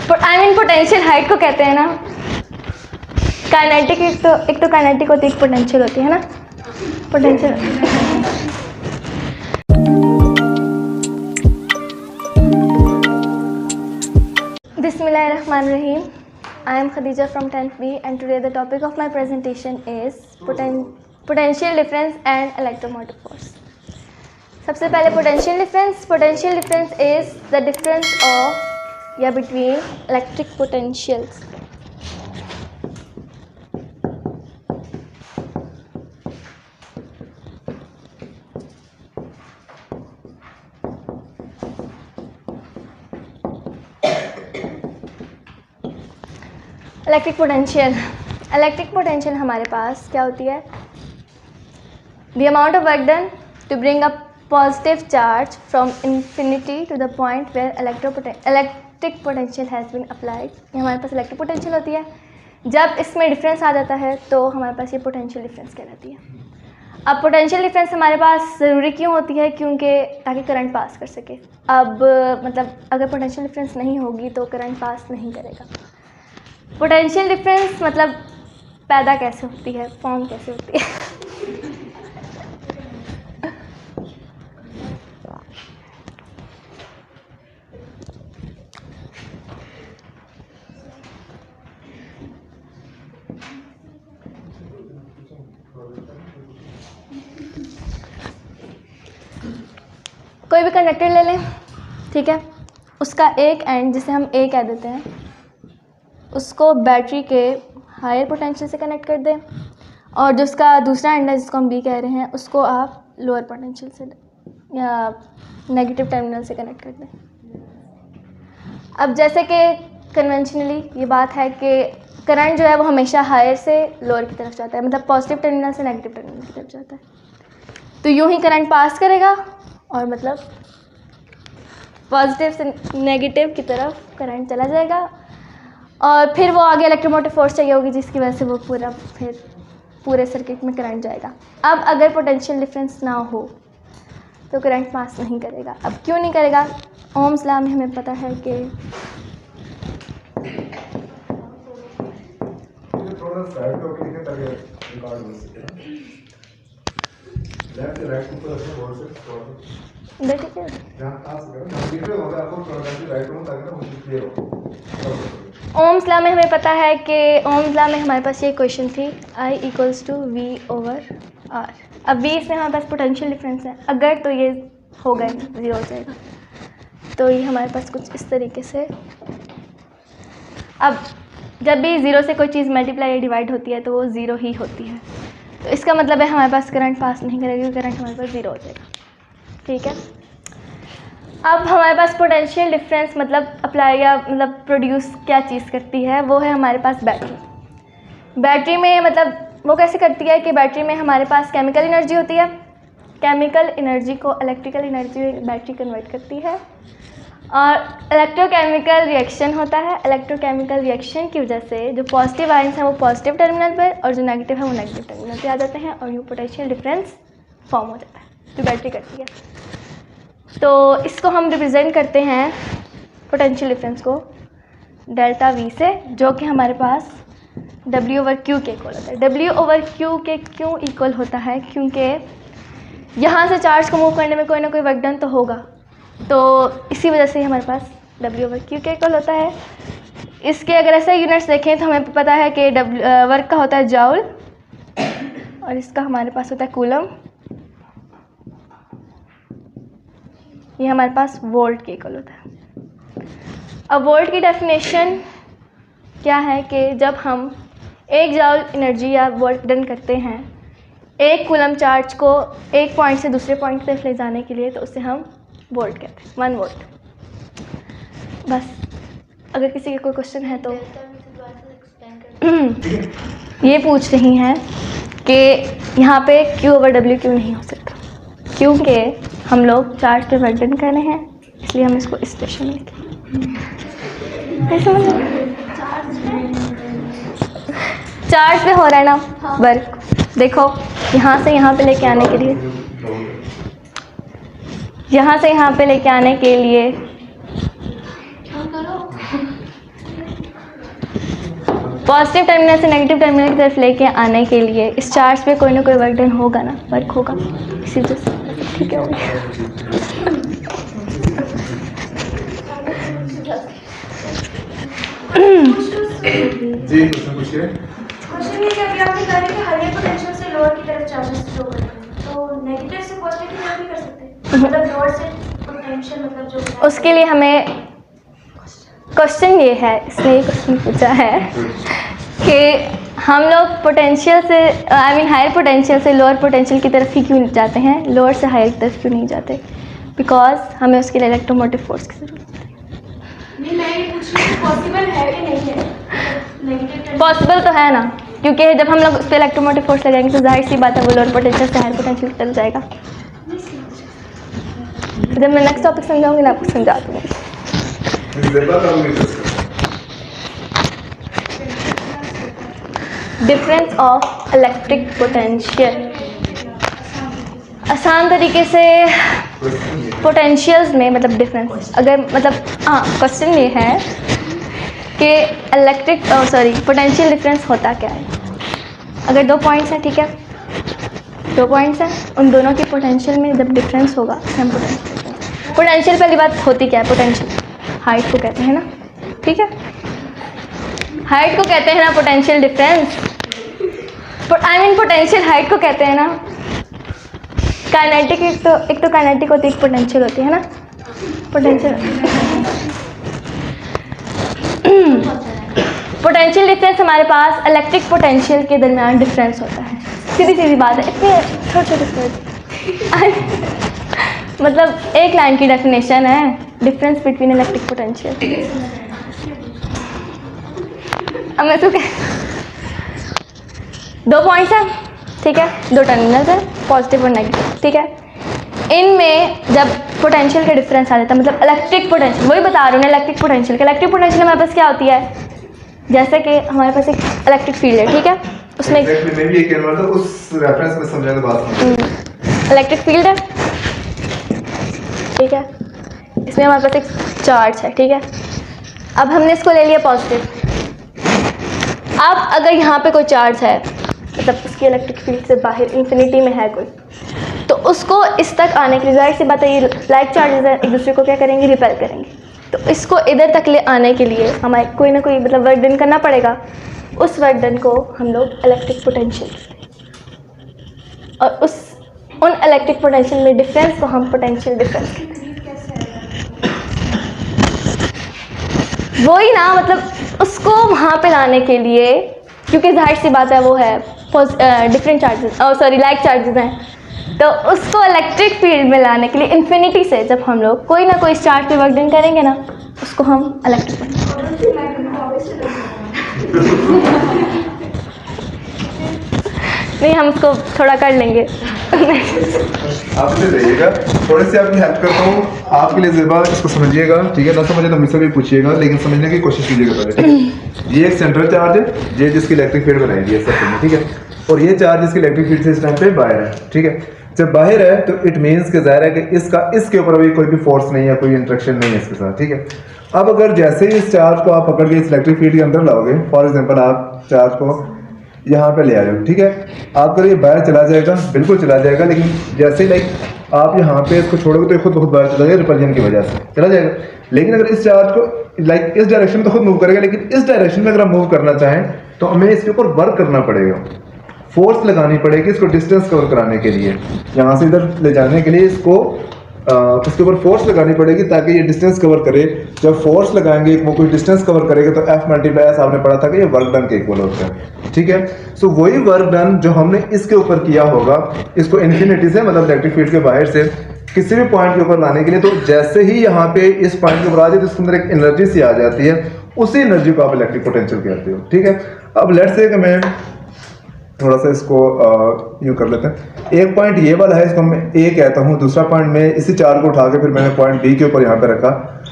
Potential height को कहते हैं ना काइनेटिक, एक तो काइनेटिक होती है, एक पोटेंशियल होती है ना potential. Bismillahirrahmanirrahim. I am Khadija from 10th B and today the topic of my presentation is potential difference and electromotive force. सबसे पहले potential difference is the difference of या between electric potentials. Electric potential हमारे पास क्या होती है? The amount of work done to bring a positive charge from infinity to the point where electric potential has been applied. ये हमारे पास electric potential होती है। जब इसमें डिफरेंस आ जाता है तो हमारे पास ये पोटेंशियल डिफरेंस कहलाती है। अब पोटेंशियल डिफरेंस हमारे पास ज़रूरी क्यों होती है? क्योंकि ताकि करंट पास कर सके। अब मतलब अगर पोटेंशियल डिफरेंस नहीं होगी तो करंट पास नहीं करेगा। पोटेंशियल डिफरेंस मतलब पैदा कैसे होती है, फॉर्म कैसे होती है? कोई भी कंडक्टर ले लें, ठीक है, उसका एक एंड जिसे हम ए कह देते हैं उसको बैटरी के हायर पोटेंशियल से कनेक्ट कर दें और जो उसका दूसरा एंड है जिसको हम बी कह रहे हैं उसको आप लोअर पोटेंशियल से या नेगेटिव टर्मिनल से कनेक्ट कर दें। अब जैसे कि कन्वेंशनली ये बात है कि करंट जो है वो हमेशा हायर से लोअर की तरफ जाता है, मतलब पॉजिटिव टर्मिनल से नेगेटिव टर्मिनल की तरफ जाता है। तो यूँ ही करंट पास करेगा और मतलब पॉजिटिव से नेगेटिव की तरफ करंट चला जाएगा और फिर वो आगे इलेक्ट्रोमोटिव फोर्स चाहिए होगी जिसकी वजह से वो पूरे सर्किट में करंट जाएगा। अब अगर पोटेंशियल डिफरेंस ना हो तो करंट पास नहीं करेगा। अब क्यों नहीं करेगा? ओम्स लॉ में हमें पता है कि ओम्स लॉ में हमें पता है कि ओम्स लॉ में हमारे पास ये इक्वेशन थी I = V/R। अब V इसमें हमारे पास पोटेंशियल डिफरेंस है, अगर तो ये हो गए ज़ीरो हो जाएगा। तो ये हमारे पास कुछ इस तरीके से, अब जब भी ज़ीरो से कोई चीज़ मल्टीप्लाई या डिवाइड होती है तो वो ज़ीरो ही होती है। तो इसका मतलब है हमारे पास करंट पास नहीं करेगा, करंट हमारे पास ज़ीरो हो जाएगा, ठीक है। अब हमारे पास पोटेंशियल डिफरेंस मतलब अप्लाई या मतलब प्रोड्यूस क्या चीज़ करती है, वो है हमारे पास बैटरी। बैटरी में मतलब वो कैसे करती है कि बैटरी में हमारे पास केमिकल एनर्जी होती है, केमिकल एनर्जी को इलेक्ट्रिकल एनर्जी में बैटरी कन्वर्ट करती है और इलेक्ट्रोकेमिकल रिएक्शन होता है। इलेक्ट्रोकेमिकल रिएक्शन की वजह से जो पॉजिटिव आयंस हैं वो पॉजिटिव टर्मिनल पर और जो नेगेटिव है वो नेगेटिव टर्मिनल पर आ जाते हैं और यूँ पोटेंशियल डिफरेंस फॉर्म हो जाता है जो बैटरी करती है। तो इसको हम रिप्रेजेंट करते हैं पोटेंशियल डिफरेंस को डेल्टा V से, जो कि हमारे पास W/Q के इक्वल होता है। W/Q के क्यों इक्वल होता है? क्योंकि यहाँ से चार्ज को मूव करने में कोई ना कोई वर्क डन तो होगा, तो इसी वजह से हमारे पास W/Q के इक्वल होता है। इसके अगर ऐसे यूनिट्स देखें तो हमें पता है कि वर्क का होता है जाउल और इसका हमारे पास होता है कूलम। ये हमारे पास वोल्ट के इक्वल होता है। अब वोल्ट की डेफिनेशन क्या है कि जब हम एक जाउल एनर्जी या वर्क डन करते हैं एक कूलम चार्ज को एक पॉइंट से दूसरे पॉइंट तक ले जाने के लिए, तो उसे हम वोल्ट कहते हैं, 1 वोल्ट। बस अगर किसी के कोई क्वेश्चन है तो ये पूछ रही हैं कि यहाँ पे Q/W क्यों नहीं हो सकता, क्योंकि हम लोग चार्ज पे वर्क डन कर रहे हैं, इसलिए हम इसको इस स्टेशन में लिखें। चार्ज पे हो रहा है ना वर्क, देखो यहाँ से यहाँ पे लेके आने के लिए, यहाँ से यहाँ पे लेके आने के लिए पॉजिटिव टर्मिनल से नेगेटिव टर्मिनल की तरफ लेके आने के लिए इस चार्ज पे कोई ना कोई वर्क डन होगा ना, वर्क होगा इसी वजह से। ठीक है, हो गया। जी पूछिए। क्वेश्चन ये कि अभी आपने कहा कि हायर पोटेंशियल से लोअर की तरफ चार्जेस फ्लो करते हैं, तो नेगेटिव से पॉजिटिव की तरफ भी कर सकते हैं, मतलब लोअर से पोटेंशियल मतलब जो उसके लिए हमें क्वेश्चन ये है, इसने ये क्वेश्चन पूछा है कि हम लोग पोटेंशियल से हायर पोटेंशियल से लोअर पोटेंशियल की तरफ ही क्यों जाते हैं, लोअर से हायर की तरफ क्यों नहीं जाते? बिकॉज हमें उसके लिए इलेक्ट्रोमोटिव फोर्स की जरूरत है। नहीं, मैं ये पूछ रही हूँ पॉसिबल है कि नहीं है नेगेटिव। पॉसिबल तो है ना, क्योंकि जब हम लोग उस पर इलेक्ट्रोमोटिव फोर्स लगाएंगे तो जाहिर सी बात है वो लोअर पोटेंशियल से हायर पोटेंशियल की तरफ जाएगा। जब मैं नेक्स्ट टॉपिक समझाऊंगी ना आपको समझा दूँगी। डिफरेंस ऑफ इलेक्ट्रिक पोटेंशियल, आसान तरीके से पोटेंशियल्स में मतलब डिफरेंस, अगर मतलब क्वेश्चन ये है कि पोटेंशियल डिफरेंस होता क्या है। अगर 2 पॉइंट्स हैं, ठीक है, 2 पॉइंट्स हैं, उन दोनों की पोटेंशियल में जब डिफरेंस होगा हम पोटेंशियल पहली बात होती क्या है, पोटेंशियल हाइट को कहते हैं ना, ठीक है, हाइट को कहते हैं ना पोटेंशियल डिफरेंस, पोटेंशियल हाइट को कहते हैं ना काइनेटिक। एक तो काइनेटिक होती है, एक पोटेंशियल होती है ना, पोटेंशियल पोटेंशियल डिफरेंस हमारे पास इलेक्ट्रिक पोटेंशियल के दरमियान डिफरेंस होता है। सीधी सीधी बात है, इतने छोटे छोटे मतलब एक लाइन की डेफिनेशन है डिफरेंस बिटवीन इलेक्ट्रिक पोटेंशियल। अब मैं तो 2 पॉइंट्स हैं, ठीक है, 2 टर्मिनल्स हैं, पॉजिटिव और नेगेटिव, ठीक है। इनमें जब पोटेंशियल का डिफरेंस आ जाता है, मतलब इलेक्ट्रिक पोटेंशियल, वही बता रही हूँ इलेक्ट्रिक पोटेंशियल का। इलेक्ट्रिक पोटेंशियल हमारे पास क्या होती है, जैसे कि हमारे पास एक इलेक्ट्रिक फील्ड है, ठीक है, उसमें मैं भी एक बार तो उस रेफरेंस में समझा तो बात इलेक्ट्रिक फील्ड है, ठीक है, इसमें हमारे पास एक चार्ज है, ठीक है। अब हमने इसको ले लिया पॉजिटिव। अब अगर यहाँ पे कोई चार्ज है, मतलब उसकी इलेक्ट्रिक फील्ड से बाहर इन्फिनिटी में है कोई, तो उसको इस तक आने के लिए जाहिर सी बात है ये लाइक चार्जेस हैं, एक दूसरे को क्या करेंगे, रिपेल करेंगे। तो इसको इधर तक ले आने के लिए हमें कोई ना कोई मतलब वर्क डन करना पड़ेगा। उस वर्क डन को हम लोग इलेक्ट्रिक पोटेंशियल कहते हैं, और उन इलेक्ट्रिक पोटेंशियल में डिफरेंस को हम पोटेंशियल डिफरेंस कहते हैं। वही ना, मतलब उसको वहाँ पे लाने के लिए, क्योंकि जाहिर सी बात है वो है डिफरेंट चार्जेस लाइक चार्जेस हैं, तो उसको इलेक्ट्रिक फील्ड में लाने के लिए इन्फिनिटी से जब हम लोग कोई ना कोई इस चार्ज पे वर्क डन करेंगे ना, उसको हम इलेक्ट्रिक नहीं, हम उसको थोड़ा कर लेंगे। आपसे रहिएगा, थोड़ी सी आपकी हेल्प करता हूँ आपके लिए ज़िबा, इसको समझिएगा, ठीक है, ना समझे तो मुझसे भी पूछिएगा, लेकिन समझने की कोशिश कीजिएगा पहले, ठीक है। ये एक सेंट्रल चार्ज है, ये जिसकी इलेक्ट्रिक फील्ड बनाएगी इस सर्किट में, ठीक है, और ये चार्ज जिसकी इलेक्ट्रिक फील्ड से इस टाइम पे बाहर है, ठीक है। जब बाहर है तो इट मीन्स कि जाहिर है कि इसके ऊपर अभी कोई भी फोर्स नहीं है, कोई इंट्रैक्शन नहीं है इसके साथ, ठीक है। अब अगर जैसे ही इस चार्ज को आप पकड़ के इस इलेक्ट्रिक फील्ड के अंदर लाओगे, फॉर एग्जांपल आप चार्ज को यहाँ पे ले आए हो, ठीक है, आपका ये बाहर चला जाएगा, बिल्कुल चला जाएगा, लेकिन जैसे ही आप यहाँ पे इसको छोड़ोगे तो खुद बहुत बाहर चला जाएगा, रिपल्जन की वजह से चला जाएगा। लेकिन अगर इस चार्ज को इस डायरेक्शन में तो खुद मूव करेगा, लेकिन इस डायरेक्शन में अगर हम मूव करना चाहें तो हमें इसके ऊपर वर्क करना पड़ेगा, फोर्स लगानी पड़ेगी इसको डिस्टेंस कवर कराने के लिए, यहाँ से इधर ले जाने के लिए इसको उसके ऊपर फोर्स लगानी पड़ेगी ताकि ये डिस्टेंस कवर करे। जब फोर्स लगाएंगे वो कोई डिस्टेंस कवर करेगा तो F मल्टीप्लाई S आपने पढ़ा था कि ये वर्क डन के इक्वल होता है, ठीक है। सो वही वर्क डन जो हमने इसके ऊपर किया होगा, इसको इन्फिनिटी से मतलब इलेक्ट्रिक फील्ड के बाहर से किसी भी पॉइंट के ऊपर लाने के लिए, तो जैसे ही यहाँ पे इस पॉइंट के ऊपर आ जाए तो इसके अंदर एक एनर्जी सी आ जाती है, उसी एनर्जी को आप इलेक्ट्रिक पोटेंशियल कहते हो, ठीक है। अब लेट्स से कि मैं थोड़ा सा इसको यूँ कर लेते हैं, एक पॉइंट ये वाला है, इसको मैं ए कहता हूँ, दूसरा पॉइंट मैं इसी चार्ज को उठा के फिर मैंने पॉइंट बी के ऊपर यहाँ पे रखा,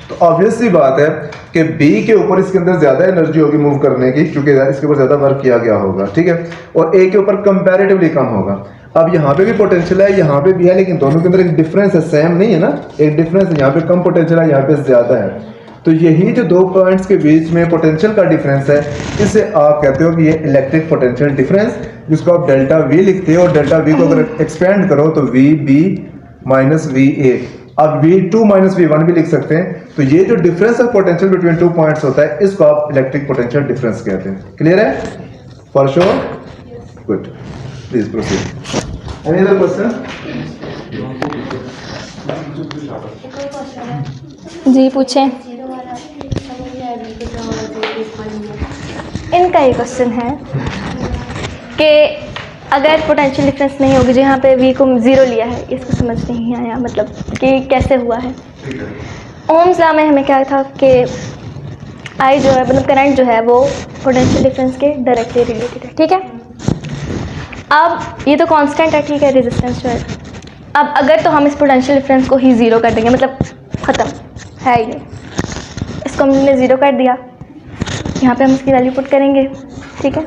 तो ऑब्वियस सी बात है कि बी के ऊपर इसके अंदर ज़्यादा एनर्जी होगी मूव करने की, क्योंकि इसके ऊपर ज़्यादा वर्क किया गया होगा, ठीक है, और ए के ऊपर कंपैरेटिवली कम होगा। अब यहाँ पे भी पोटेंशियल है, यहाँ पे भी है, लेकिन दोनों के अंदर एक डिफरेंस है, सेम नहीं है ना, एक डिफरेंस है, यहाँ पे कम पोटेंशियल है, यहाँ पे ज़्यादा है। तो यही जो दो पॉइंट्स के बीच में पोटेंशियल का डिफरेंस है, इसे आप कहते हो कि ये इलेक्ट्रिक पोटेंशियल डिफरेंस, जिसको आप डेल्टा वी लिखते हो। और डेल्टा वी को अगर एक्सपेंड करो तो V B minus V A, आप V2 माइनस V1 भी लिख सकते हैं। तो ये जो difference of potential between two points होता है, इसको आप इलेक्ट्रिक पोटेंशियल डिफरेंस कहते हैं। क्लियर है? For sure? Good, please proceed. Any other question? जी पूछें। इनका ये क्वेश्चन है कि अगर पोटेंशियल डिफरेंस नहीं होगी, जो यहाँ पे V को 0 लिया है, इसको समझ नहीं आया मतलब कि कैसे हुआ है। ओम्स लॉ में हमें क्या था कि I जो है मतलब करंट जो है वो पोटेंशियल डिफरेंस के डायरेक्टली रिलेटेड है, ठीक है। अब ये तो कांस्टेंट है, ठीक है, रेजिस्टेंस जो है। अब अगर तो हम इस पोटेंशियल डिफरेंस को ही 0 कर देंगे, मतलब ख़त्म है ये, इसको हमने 0 कर दिया, यहाँ पे हम इसकी वैल्यू पुट करेंगे, ठीक है।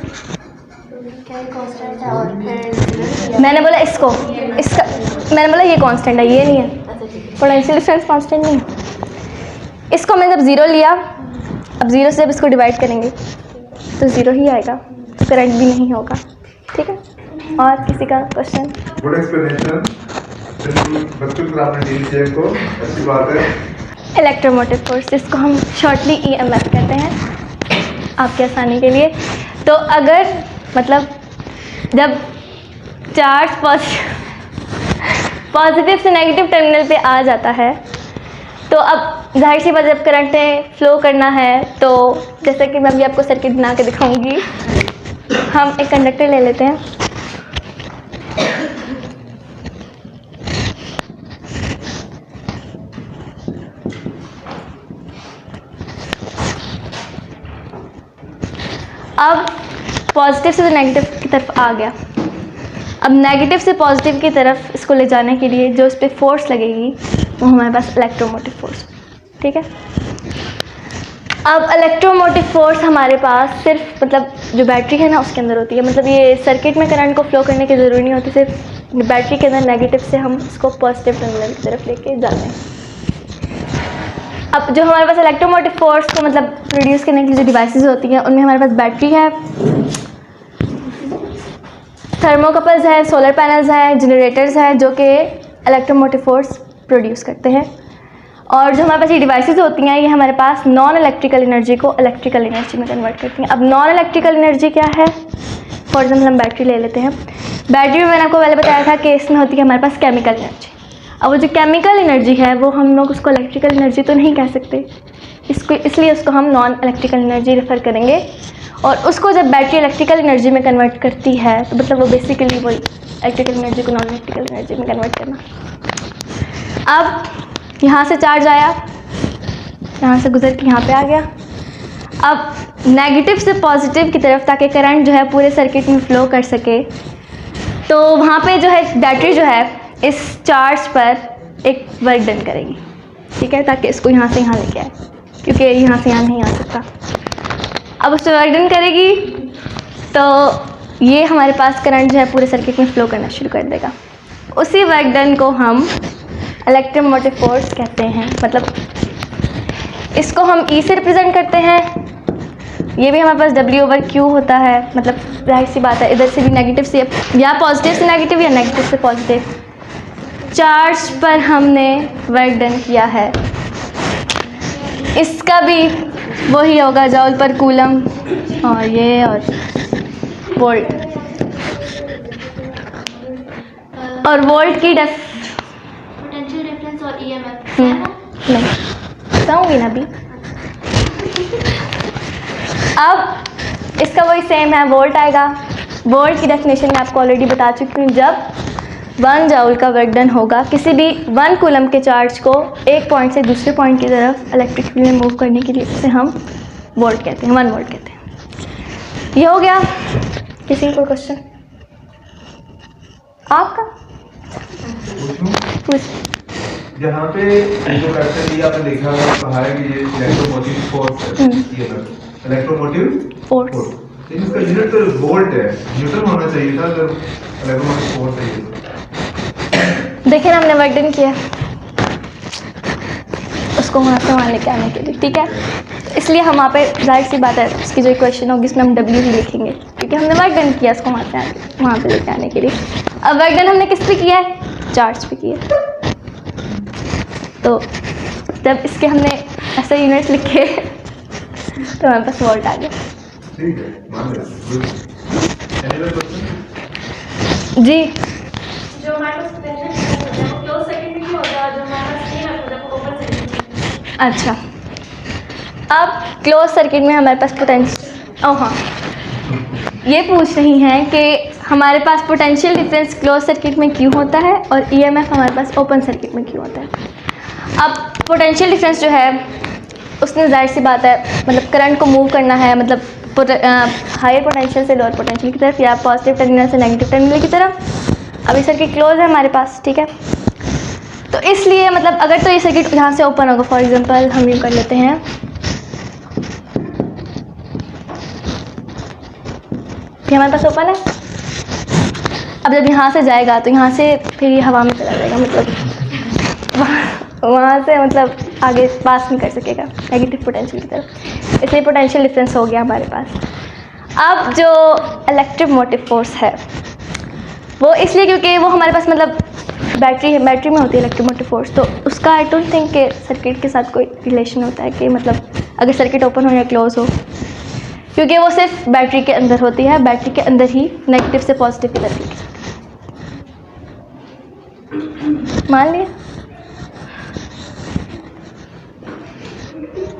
मैंने बोला इसका मैंने बोला ये कांस्टेंट है, ये नहीं है, पोटेंशियल डिफरेंस कांस्टेंट नहीं है। इसको हमने जब 0 लिया, अब 0 से जब इसको डिवाइड करेंगे तो 0 ही आएगा, तो करंट भी नहीं होगा, ठीक है। और किसी का क्वेश्चन? गुड एक्सप्लेनेशन, बच्चों को आपने डील किया को, अच्छी बात है। इलेक्ट्रोमोटिव फोर्स, जिसको हम शॉर्टली EMF कहते हैं आपके आसानी के लिए। तो अगर मतलब जब चार्ज पॉजिटिव से नेगेटिव टर्मिनल पे आ जाता है, तो अब जाहिर सी बात, जब करंट फ्लो करना है तो जैसे कि मैं अभी आपको सर्किट बना के दिखाऊंगी। हम एक कंडक्टर ले लेते हैं, अब पॉजिटिव से तो नेगेटिव की तरफ आ गया। अब नेगेटिव से पॉजिटिव की तरफ इसको ले जाने के लिए जो इस पर फोर्स लगेगी वो हमारे पास इलेक्ट्रोमोटिव फोर्स, ठीक है। अब इलेक्ट्रोमोटिव फोर्स हमारे पास सिर्फ मतलब जो बैटरी है ना उसके अंदर होती है, मतलब ये सर्किट में करंट को फ्लो करने की ज़रूरी नहीं होती, सिर्फ बैटरी के अंदर नेगेटिव से हम इसको पॉजिटिव टर्मिनल की तरफ लेके जाते हैं। अब जो हमारे पास इलेक्ट्रोमोटिव फोर्स को मतलब प्रोड्यूस करने के लिए जो डिवाइसेस होती हैं, उनमें हमारे पास बैटरी है, थर्मोकपल्स है, सोलर पैनल्स है, जनरेटर्स है, जो कि इलेक्ट्रोमोटिव फोर्स प्रोड्यूस करते हैं। और जो हमारे पास ये डिवाइसेस होती हैं, ये हमारे पास नॉन इलेक्ट्रिकल एनर्जी को इलेक्ट्रिकल एनर्जी में कन्वर्ट करती हैं। अब नॉन इलेक्ट्रिकल एनर्जी क्या है? फॉर एग्जाम्पल हम बैटरी ले लेते हैं। बैटरी में मैंने आपको पहले बताया था कि इसमें होती है हमारे पास केमिकल एनर्जी। अब वो जो केमिकल एनर्जी है वो हम लोग उसको इलेक्ट्रिकल एनर्जी तो नहीं कह सकते, इसलिए उसको हम नॉन इलेक्ट्रिकल एनर्जी रेफ़र करेंगे। और उसको जब बैटरी इलेक्ट्रिकल एनर्जी में कन्वर्ट करती है तो मतलब वो बेसिकली वही इलेक्ट्रिकल एनर्जी को नॉन इलेक्ट्रिकल एनर्जी में कन्वर्ट करना। अब यहाँ से चार्ज आया, यहाँ से गुजर के यहाँ पे आ गया। अब नेगेटिव से पॉजिटिव की तरफ ताकि करंट जो है पूरे सर्किट में फ्लो कर सके, तो वहाँ पे जो है बैटरी जो है इस चार्ज पर एक वर्क डन करेगी, ठीक है, ताकि इसको यहाँ से यहाँ लेके आए, क्योंकि यहाँ से यहाँ नहीं आ सकता। अब उस पर वर्क डन करेगी तो ये हमारे पास करंट जो है पूरे सर्किट में फ्लो करना शुरू कर देगा। उसी वर्क डन को हम इलेक्ट्रोमोटिव फोर्स कहते हैं। मतलब इसको हम E से रिप्रेजेंट करते हैं, ये भी हमारे पास W/Q होता है। मतलब जाहिर सी बात है, इधर से भी नेगेटिव से या पॉजिटिव से नेगेटिव या नेगेटिव से पॉजिटिव चार्ज पर हमने वर्क डन किया है। इसका भी वही होगा, जॉल पर कूलम और ये और वोल्ट। और वोल्ट की पोटेंशियल डिफरेंस और EMF नहीं बताऊँगी ना अभी। अब इसका वही सेम है, वोल्ट आएगा। वोल्ट की डेफिनेशन मैं आपको ऑलरेडी बता चुकी हूँ। जब 1 जॉल का वर्क डन होगा किसी भी 1 कूलम के चार्ज को एक पॉइंट से दूसरे पॉइंट की तरफ इलेक्ट्रिक फील्ड में मूव करने के लिए उसे हम वोल्ट कहते हैं, 1 वोल्ट कहते हैं। ये हो गया। किसी को क्वेश्चन? आपका पूछ। यहाँ पे जो क्वेश्चन दिया आपने देखा कहा है कि ये इलेक्ट्रोमोटिव फोर्स है, इलेक्ट्रोमोटिव फोर्स, लेकिन इसका यूनिट तो वोल्ट है, न्यूटन होना चाहिए था जब इलेक्ट्रोमोटिव फोर्स है ये। देखिए ना, हमने वर्क डन किया, उसको उसको वहाँ से वहाँ लेके आने के लिए, ठीक है। तो इसलिए हम वहाँ पे जाहिर सी बात है उसकी जो इक्वेशन होगी इसमें हम W ही लिखेंगे, क्योंकि हमने वर्क डन किया इसको वहाँ पे लेके आने के लिए। अब वर्क डन हमने किस पे किया है, चार्ज पे किया है। तो जब इसके हमने ऐसे यूनिट्स लिखे तो हमारे पास वोल्ट आ गया। ठीक है, मान लिया। Any other question? जी जो हमारे पास पोटेंशियल होता है वो क्लोज सर्किट में क्यों होता है और जो हमारे पास नहीं होता है वो ओपन सर्किट में। अच्छा, अब क्लोज सर्किट में हमारे पास पोटेंशियल, ओह हाँ, ये पूछ रही हैं कि हमारे पास पोटेंशियल डिफरेंस क्लोज सर्किट में क्यों होता है और ईएमएफ हमारे पास ओपन सर्किट में क्यों होता है। अब पोटेंशियल डिफरेंस जो है उसने जाहिर सी बात है मतलब करंट को मूव करना है, मतलब हायर पोटेंशियल से लोअर पोटेंशियल की तरफ या पॉजिटिव टर्मिनल से नेगेटिव टर्मिनल की तरफ। अभी सर्किट क्लोज है हमारे पास, ठीक है। तो इसलिए मतलब अगर तो ये सर्किट यहाँ से ओपन होगा, फॉर एग्जांपल हम यूँ कर लेते हैं, ये हमारे पास ओपन है। अब जब यहाँ से जाएगा तो यहाँ से फिर ये हवा में चला जाएगा, मतलब वहाँ से मतलब आगे पास नहीं कर सकेगा नेगेटिव पोटेंशियल की तरफ, इसलिए पोटेंशियल डिफरेंस हो गया हमारे पास। अब जो इलेक्ट्रोमोटिव फोर्स है वो इसलिए क्योंकि वो हमारे पास मतलब बैटरी में होती है इलेक्ट्रोमोटिव फोर्स, तो उसका आई डोंट थिंक कि सर्किट के साथ कोई रिलेशन होता है कि मतलब अगर सर्किट ओपन हो या क्लोज हो, क्योंकि वो सिर्फ बैटरी के अंदर होती है, बैटरी के अंदर ही नेगेटिव से पॉजिटिव की तरफ लेके जाती है। मान लिया।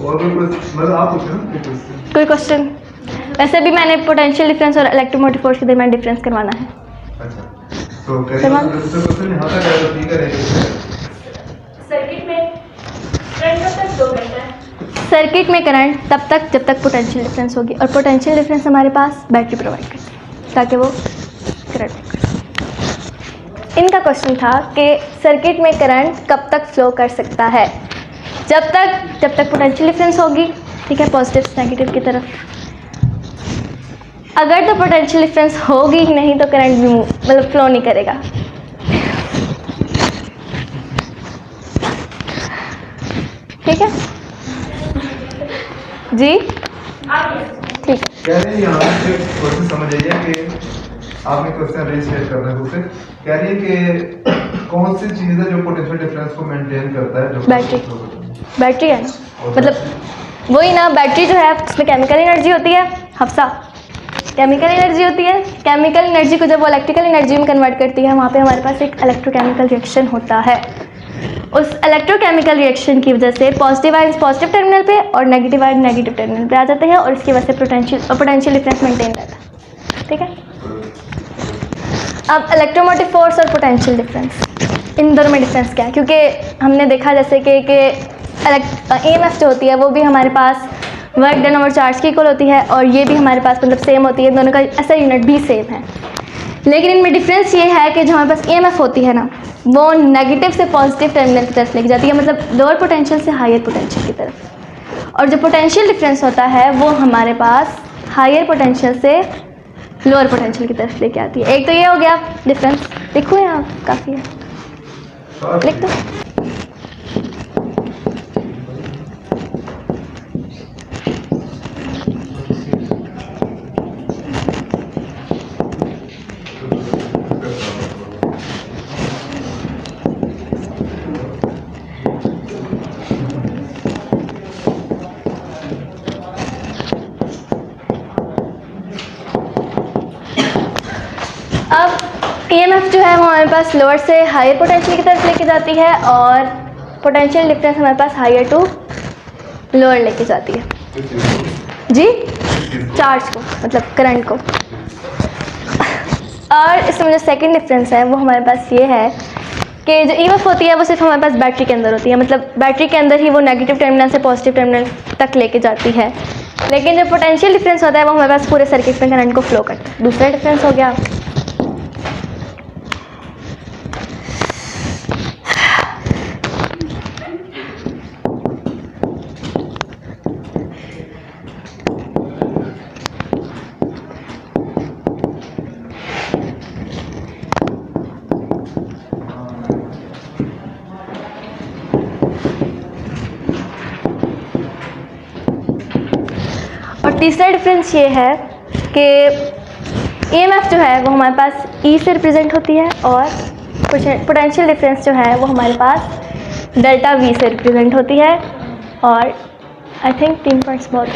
और मतलब आप पूछो ना कोई क्वेश्चन? वैसे भी मैंने पोटेंशियल डिफरेंस और इलेक्ट्रोमोटिव फोर्स के दरमियान डिफरेंस करवाना है। अच्छा, तो क्वेश्चन यहाँ तक है तो ठीक है। सर्किट में करंट कब तक फ्लो करता है? सर्किट में करंट तब तक जब तक पोटेंशियल डिफरेंस होगी, और पोटेंशियल डिफरेंस हमारे पास बैटरी प्रोवाइड करती है ताकि वो करंट कर सके। इनका क्वेश्चन था कि सर्किट में करंट कब तक फ्लो कर सकता है, जब तक पोटेंशियल डिफरेंस होगी, ठीक है, पॉजिटिव से नेगेटिव की तरफ। अगर तो पोटेंशियल डिफरेंस होगी ही नहीं तो करंट भी मतलब फ्लो नहीं करेगा। ठीक है जी, ठीक है। कह रहे हैं यहाँ से क्वेश्चन समझ आइए कि आपने क्वेश्चन रजिस्ट्रेट करना है उसे। कह रही है कि कौन सी चीज़ है जो पोटेंशियल डिफरेंस को मेंटेन करता है, जो बैटरी है ना, मतलब वही ना, बैटरी जो है उसमें केमिकल एनर्जी होती है, हफ्सा केमिकल एनर्जी होती है। केमिकल एनर्जी को जब वो इलेक्ट्रिकल एनर्जी में कन्वर्ट करती है, वहाँ पे हमारे पास एक इलेक्ट्रोकेमिकल रिएक्शन होता है। उस इलेक्ट्रोकेमिकल रिएक्शन की वजह से पॉजिटिव आयंस पॉजिटिव टर्मिनल पे और नेगेटिव आयन नेगेटिव टर्मिनल पे आ जाते हैं, और इसकी वजह से पोटेंशियल डिफरेंस मेंटेन रहता है। ठीक है, अब इलेक्ट्रोमोटिव फोर्स और पोटेंशियल डिफरेंस, इन दोनों में डिफरेंस क्या है? क्योंकि हमने देखा जैसे कि EMF जो होती है वो भी हमारे पास वर्क डन ओवर चार्ज की इक्वल होती है, और ये भी हमारे पास मतलब सेम होती है, दोनों का ऐसा यूनिट भी सेम है। लेकिन इनमें डिफरेंस ये है कि जो हमारे पास EMF होती है ना, वो नेगेटिव से पॉजिटिव टर्मिनल की तरफ लेके जाती है, मतलब लोअर पोटेंशियल से हायर पोटेंशियल की तरफ। और जो पोटेंशियल डिफरेंस होता है वो हमारे पास हायर पोटेंशियल से लोअर पोटेंशियल की तरफ लेके आती है। एक तो ये हो गया डिफरेंस, लिखो यहाँ काफ़ी है, लिख दो। अब EMF जो है वो हमारे पास लोअर से हायर पोटेंशियल की तरफ लेके जाती है, और पोटेंशियल डिफरेंस हमारे पास हायर टू लोअर लेके जाती है जी, चार्ज को मतलब करंट को। और इसमें जो सेकंड डिफरेंस है वो हमारे पास ये है कि जो EMF होती है वो सिर्फ हमारे पास बैटरी के अंदर होती है, मतलब बैटरी के अंदर ही वो नेगेटिव टर्मिनल से पॉजिटिव टर्मिनल तक लेके जाती है। लेकिन जो पोटेंशियल डिफरेंस होता है वो हमारे पास पूरे सर्किट में करंट को फ्लो करता है। दूसरा डिफरेंस हो गया तीसरा डिफरेंस ये है कि EMF जो है वो हमारे पास E से रिप्रेजेंट होती है और पोटेंशियल डिफरेंस जो है वो हमारे पास डेल्टा V से रिप्रेजेंट होती है। और आई थिंक 3 पॉइंट्स बहुत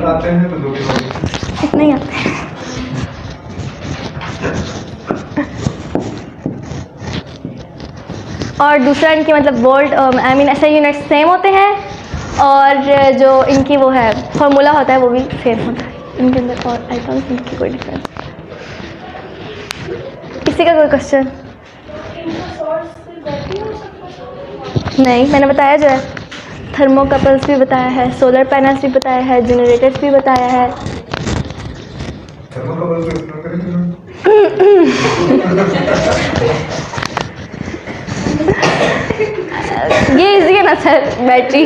आते हैं तो दो के बाद इतने ही आते हैं। और दूसरा इनकी मतलब वोल्ट आई मीन ऐसे यूनिट सेम होते हैं और जो इनकी वो है फॉर्मूला होता है वो भी सेम होता है इनके अंदर। और आई डोंट थिंक कोई डिफरेंस। किसी का कोई क्वेश्चन? नहीं, मैंने बताया जो है थर्मोकपल्स भी बताया है, सोलर पैनल्स भी बताया है, जनरेटर्स भी बताया है। थर्मोकपल को एक्सप्लेन करेंगे। ये इजी है ना सर, बैटरी।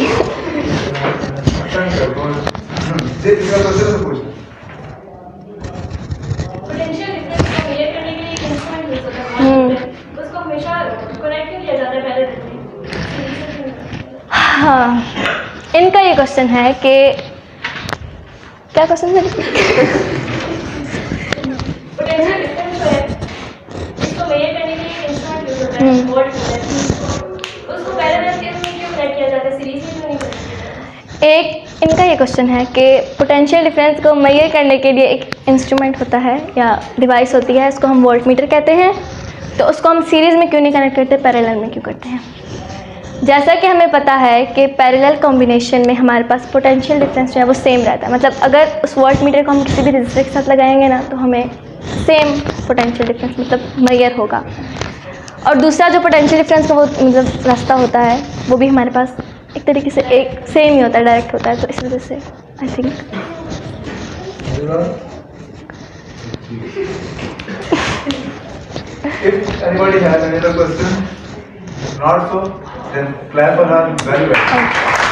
पोटेंशियल डिफरेंस को मेजर करने के लिए एक इंस्ट्रूमेंट यूज होता है, उसको हमेशा कनेक्ट नहीं किया जाता है पहले दिन में। हाँ, इनका ये क्वेश्चन है कि क्या क्वेश्चन है? पोटेंशियल डिफरेंस जो है इसको मेजर करने के लिए एक इंस्ट्रूमेंट यूज होता है, वोल्ट उसको पैरेलल केस में क्यों कनेक्ट किया जाता है, सीरीज में क्यों नहीं कनेक्ट किया जाता है? एक इनका ये क्वेश्चन है कि पोटेंशियल डिफरेंस को मेजर करने के लिए एक इंस्ट्रूमेंट होता है या डिवाइस होती है, इसको हम वोल्टमीटर कहते हैं। तो उसको हम सीरीज़ में क्यों नहीं कनेक्ट करते, पैरेलल में क्यों करते हैं? जैसा कि हमें पता है कि पैरेलल कॉम्बिनेशन में हमारे पास पोटेंशियल डिफरेंस जो है वो सेम रहता है। मतलब अगर उस वोल्टमीटर को हम किसी भी रजिस्टर के साथ लगाएंगे ना तो हमें सेम पोटेंशियल डिफरेंस मतलब मेजर होगा। और दूसरा जो पोटेंशियल डिफरेंस का वो मतलब रास्ता होता है वो भी हमारे पास एक तरीके से एक सेम ही होता है, डायरेक्ट होता है। तो इस वजह से I think If anybody has any other question, if not so, then clap for her very well.